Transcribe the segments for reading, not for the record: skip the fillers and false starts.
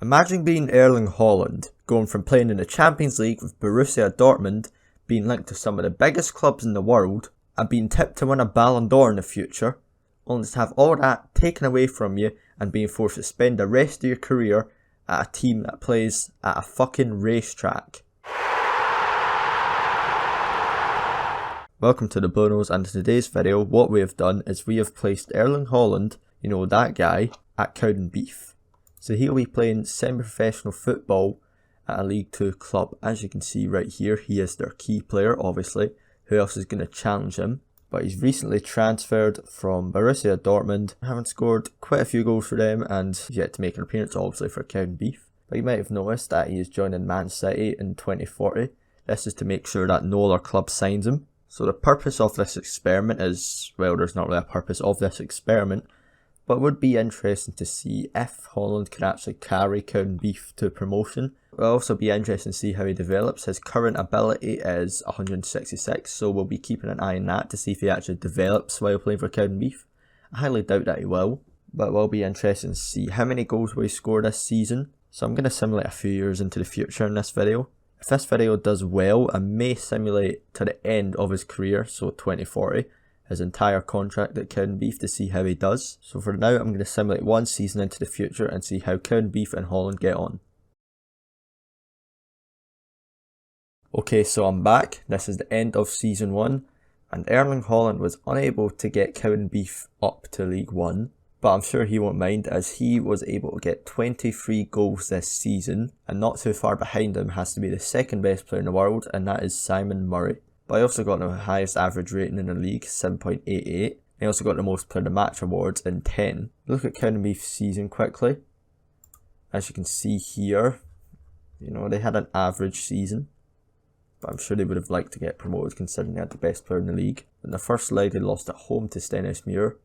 Imagine being Erling Haaland, going from playing in the Champions League with Borussia Dortmund, being linked to some of the biggest clubs in the world, and being tipped to win a Ballon d'Or in the future, only to have all that taken away from you and being forced to spend the rest of your career at a team that plays at a fucking racetrack. Welcome to the Bluenose, and in today's video what we have done is we have placed Erling Haaland, you know that guy, at Cowdenbeath. So he'll be playing semi-professional football at a League 2 club. As you can see right here, he is their key player obviously. Who else is going to challenge him? But he's recently transferred from Borussia Dortmund, having scored quite a few goals for them and yet to make an appearance obviously for Cowdenbeath. But you might have noticed that he is joining Man City in 2040. This is to make sure that no other club signs him. So the purpose of this experiment is, well, there's not really a purpose of this experiment, but it would be interesting to see if Haaland could actually carry Cowdenbeath to promotion. It will also be interesting to see how he develops. His current ability is 166, so we'll be keeping an eye on that to see if he actually develops while playing for Cowdenbeath. I highly doubt that he will, but it will be interesting to see how many goals will he score this season. So I'm going to simulate a few years into the future in this video. If this video does well, I may simulate to the end of his career, so 2040, his entire contract at Cowdenbeath to see how he does. So for now, I'm going to simulate one season into the future and see how Cowdenbeath and Haaland get on. Okay, so I'm back. This is the end of season 1, and Erling Haaland was unable to get Cowdenbeath up to League 1. But I'm sure he won't mind, as he was able to get 23 goals this season, and not too far behind him has to be the second best player in the world, and that is Simon Murray. But he also got the highest average rating in the league, 7.88. He also got the most player of the match awards in 10. Look at Cowdenbeath's season quickly. As you can see here, you know, they had an average season, but I'm sure they would have liked to get promoted considering they had the best player in the league. In the first leg they lost at home to Stennismuir,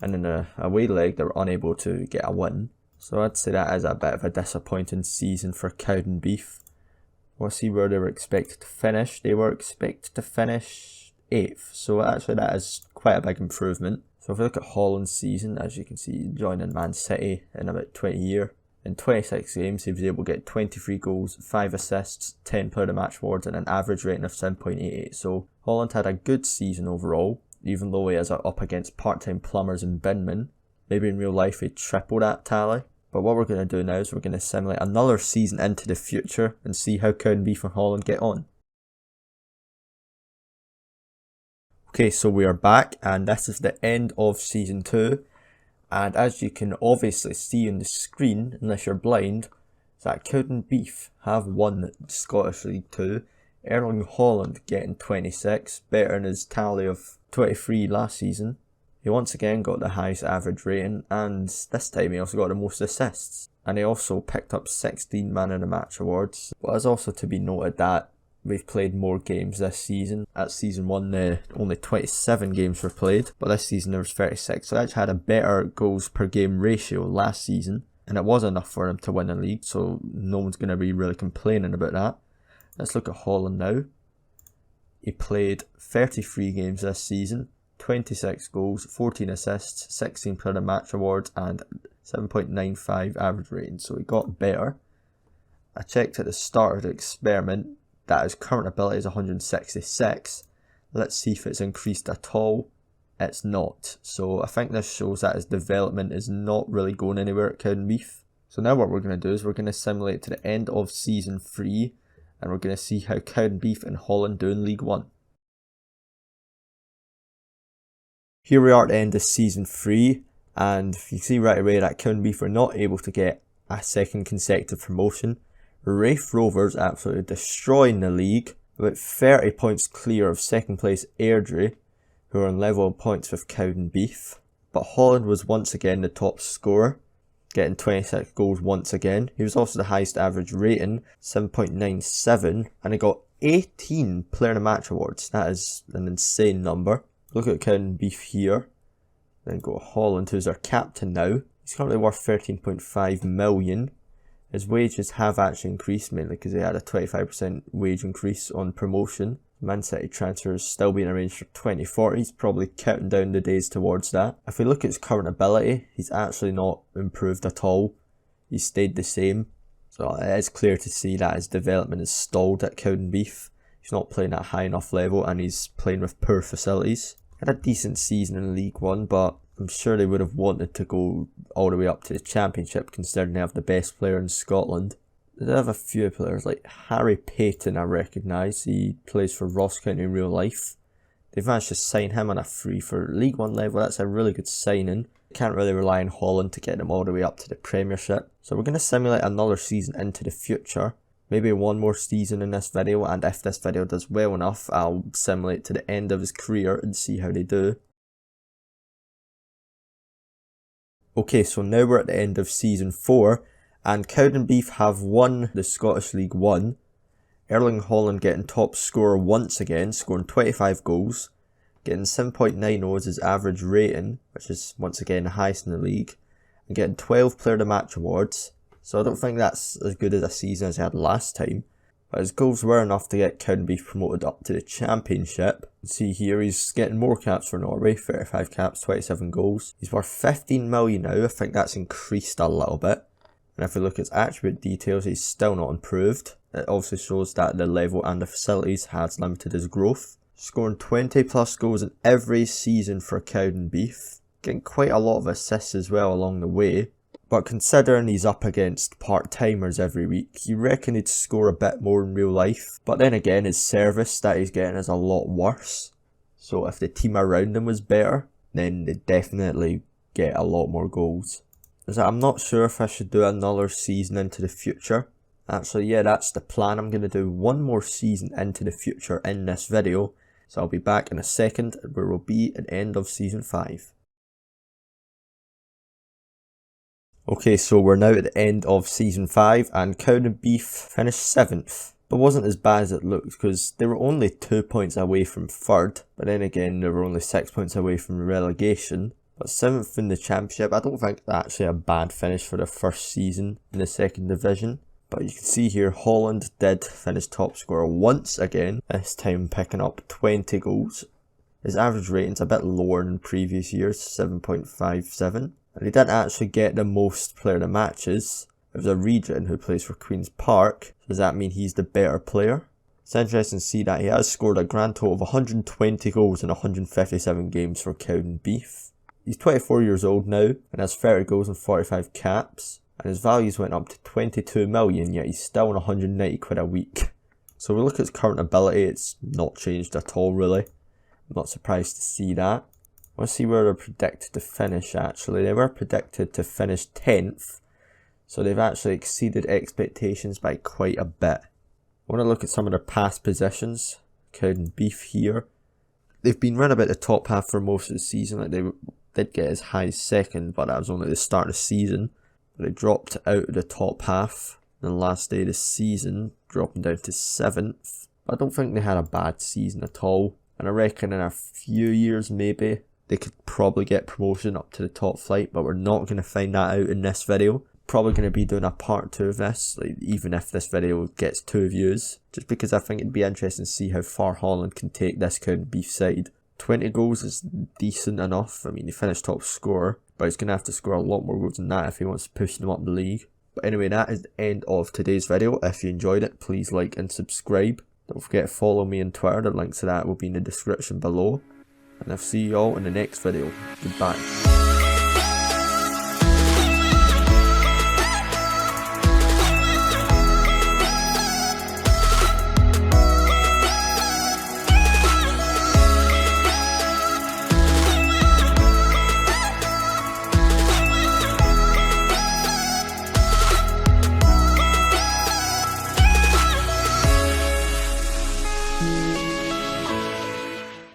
and in a away leg they were unable to get a win. So I'd say that is a bit of a disappointing season for Cowdenbeath. We'll see where they were expected to finish. They were expected to finish 8th, so actually that is quite a big improvement. So if we look at Haaland's season, as you can see, joining Man City in about 20 years. In 26 games, he was able to get 23 goals, 5 assists, 10 player of the match awards, and an average rating of 7.88. So Haaland had a good season overall, even though he is up against part-time plumbers and binmen. Maybe in real life he'd triple that tally. But what we're going to do now is we're going to simulate another season into the future and see how Cowdenbeath and Haaland get on. Okay, so we are back, and this is the end of season 2. And as you can obviously see on the screen, unless you're blind, is that Cowdenbeath have won the Scottish League 2. Erling Haaland getting 26, better than his tally of 23 last season. He once again got the highest average rating, and this time he also got the most assists. And he also picked up 16 Man of the Match awards. But it's also to be noted that we've played more games this season. At season 1 only 27 games were played, but this season there was 36. So I actually had a better goals per game ratio last season, and it was enough for him to win the league, so no one's going to be really complaining about that. Let's look at Haaland now. He played 33 games this season, 26 goals, 14 assists, 16 player of the match awards, and 7.95 average rating, so he got better. I checked at the start of the experiment that his current ability is 166. Let's see if it's increased at all. It's not, so I think this shows that his development is not really going anywhere at Cowdenbeath. So now what we're going to do is we're going to simulate to the end of season 3, and we're going to see how Cowdenbeath and Haaland do in League 1. Here we are at the end of season 3, and you see right away that Cowdenbeath were not able to get a second consecutive promotion. Raith Rovers absolutely destroying the league, about 30 points clear of second place Airdrie, who are on level points with Cowdenbeath. But Haaland was once again the top scorer, getting 26 goals once again. He was also the highest average rating, 7.97, and he got 18 player of the match awards. That is an insane number. Look at Cowdenbeath here, then go to Haaland, who's our captain now. He's currently worth 13.5 million. His wages have actually increased, mainly because he had a 25% wage increase on promotion. Man City transfers still being arranged for 2040. He's probably counting down the days towards that. If we look at his current ability, he's actually not improved at all. he stayed the same. So it is clear to see that his development is stalled at Cowdenbeath. He's not playing at a high enough level and he's playing with poor facilities. Had a decent season in League One, but I'm sure they would have wanted to go all the way up to the Championship considering they have the best player in Scotland. They have a few players like Harry Payton I recognise. He plays for Ross County in real life. They've managed to sign him on a free for League One level. That's a really good signing. Can't really rely on Haaland to get them all the way up to the Premiership. So we're going to simulate another season into the future. Maybe one more season in this video, and if this video does well enough, I'll simulate to the end of his career and see how they do. Okay, so now we're at the end of season 4, and Cowdenbeath have won the Scottish League 1. Erling Haaland getting top scorer once again, scoring 25 goals, getting 7.90 as his average rating, which is once again the highest in the league, and getting 12 Player of the Match awards. So I don't think that's as good as a season as he had last time, but his goals were enough to get Cowdenbeath promoted up to the Championship. You see here he's getting more caps for Norway, 35 caps, 27 goals. He's worth 15 million now. I think that's increased a little bit. And if we look at his attribute details, he's still not improved. It also shows that the level and the facilities has limited his growth. Scoring 20 plus goals in every season for Cowdenbeath. Getting quite a lot of assists as well along the way. But considering he's up against part-timers every week, you reckon he'd score a bit more in real life. But then again, his service that he's getting is a lot worse. So if the team around him was better, then they'd definitely get a lot more goals. So I'm not sure if I should do another season into the future. Actually, yeah, that's the plan. I'm going to do one more season into the future in this video. So I'll be back in a second where we'll be at the end of season 5. Okay, so we're now at the end of season 5 and Cowdenbeath finished 7th. But wasn't as bad as it looked because they were only 2 points away from 3rd. But then again, they were only 6 points away from relegation. But 7th in the Championship, I don't think that's actually a bad finish for the first season in the 2nd division. But you can see here, Haaland did finish top scorer once again, this time picking up 20 goals. His average rating's a bit lower than previous years, 7.57. And he didn't actually get the most player of the matches. It was a Regent who plays for Queen's Park. Does that mean he's the better player? It's interesting to see that he has scored a grand total of 120 goals in 157 games for Cowdenbeath. He's 24 years old now and has 30 goals and 45 caps. And his values went up to 22 million, yet he's still on 190 quid a week. So we look at his current ability, it's not changed at all really. I'm not surprised to see that. Let's see where they're predicted to finish actually. They were predicted to finish 10th. So they've actually exceeded expectations by quite a bit. I want to look at some of their past positions. Cowdenbeath here. They've been run about the top half for most of the season. Like they did get as high as 2nd, but that was only the start of the season. They dropped out of the top half on the last day of the season, dropping down to 7th. But I don't think they had a bad season at all. And I reckon in a few years maybe they could probably get promotion up to the top flight, but we're not going to find that out in this video. Probably going to be doing a part 2 of this, like even if this video gets 2 views. Just because I think it'd be interesting to see how far Haaland can take this Cowdenbeath side. 20 goals is decent enough. I mean, he finished top scorer, but he's going to have to score a lot more goals than that if he wants to push them up the league. But anyway, that is the end of today's video. If you enjoyed it, please like and subscribe. Don't forget to follow me on Twitter. The links to that will be in the description below. And I'll see you all in the next video. Goodbye.